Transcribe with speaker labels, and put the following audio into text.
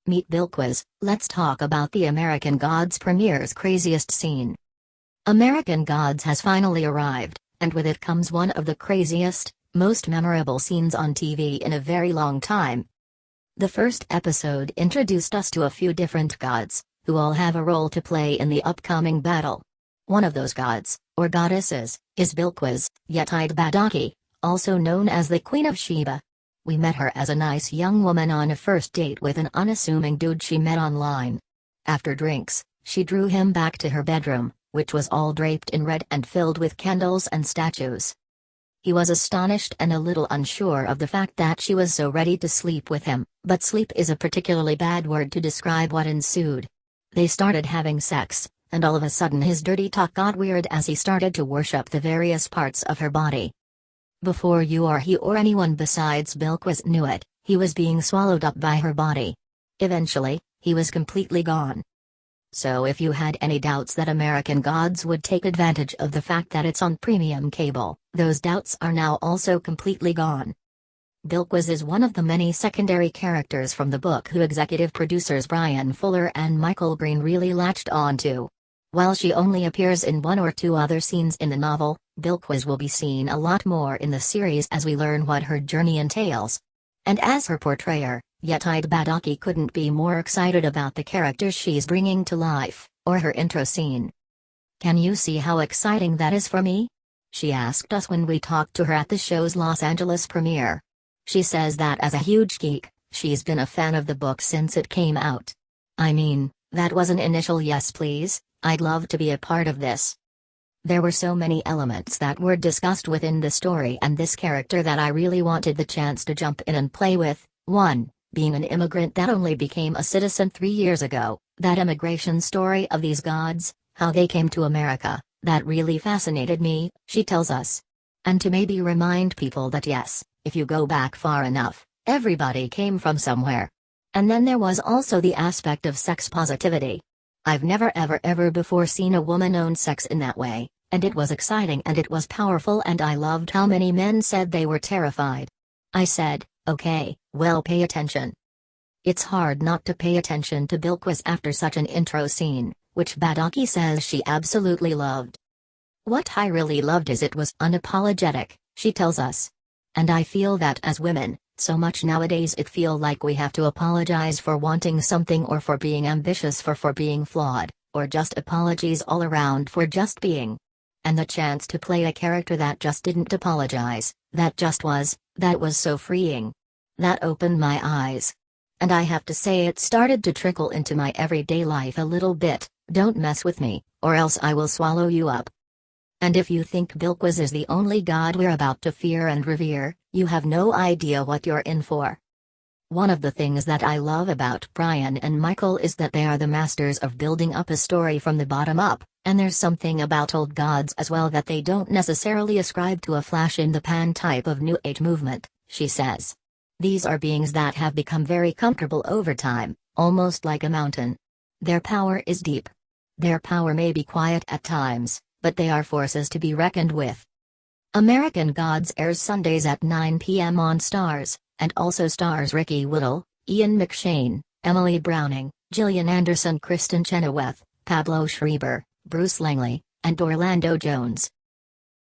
Speaker 1: Meet Bilquis. Let's talk about the American Gods premiere's craziest scene. American Gods has finally arrived, and with it comes one of the craziest, most memorable scenes on TV in a very long time. The first episode introduced us to a few different gods, who all have a role to play in the upcoming battle. One of those gods, or goddesses, is Bilquis, Yetide Badaki, also known as the Queen of Sheba. We met her as a nice young woman on a first date with an unassuming dude she met online. After drinks, she drew him back to her bedroom, which was all draped in red and filled with candles and statues. He was astonished and a little unsure of the fact that she was so ready to sleep with him, but sleep is a particularly bad word to describe what ensued. They started having sex, and all of a sudden his dirty talk got weird as he started to worship the various parts of her body. Before you or he or anyone besides Bilquis knew it, he was being swallowed up by her body. Eventually, he was completely gone. So if you had any doubts that American Gods would take advantage of the fact that it's on premium cable, those doubts are now also completely gone. Bilquis is one of the many secondary characters from the book who executive producers Brian Fuller and Michael Green really latched onto. While she only appears in one or two other scenes in the novel, Bilquis will be seen a lot more in the series as we learn what her journey entails. And as her portrayer, Yetide Badaki couldn't be more excited about the character she's bringing to life, or her intro scene. "Can you see how exciting that is for me?" she asked us when we talked to her at the show's Los Angeles premiere. She says that as a huge geek, she's been a fan of the book since it came out. I mean, that was an initial yes please, I'd love to be a part of this. There were so many elements that were discussed within the story and this character that I really wanted the chance to jump in and play with. 1. Being an immigrant that only became a citizen 3 years ago, that immigration story of these gods, how they came to America, that really fascinated me, she tells us. And to maybe remind people that yes, if you go back far enough, everybody came from somewhere. And then there was also the aspect of sex positivity. I've never ever before seen a woman own sex in that way, and it was exciting and it was powerful and I loved how many men said they were terrified. I said, okay, well pay attention. It's hard not to pay attention to Bilquis after such an intro scene, which Badaki says she absolutely loved. What I really loved is it was unapologetic, she tells us. And I feel that as women, so much nowadays it feel like we have to apologize for wanting something or for being ambitious for being flawed, or just apologies all around for just being. And the chance to play a character that just didn't apologize, that was so freeing. That opened my eyes. And I have to say it started to trickle into my everyday life a little bit. Don't mess with me, or else I will swallow you up. And if you think Bilquis is the only god we're about to fear and revere, you have no idea what you're in for. One of the things that I love about Brian and Michael is that they are the masters of building up a story from the bottom up, and there's something about old gods as well that they don't necessarily ascribe to a flash-in-the-pan type of New Age movement, she says. These are beings that have become very comfortable over time, almost like a mountain. Their power is deep. Their power may be quiet at times, but they are forces to be reckoned with. American Gods airs Sundays at 9 p.m. on Starz, and also stars Ricky Whittle, Ian McShane, Emily Browning, Gillian Anderson, Kristen Chenoweth, Pablo Schreiber, Bruce Langley, and Orlando Jones.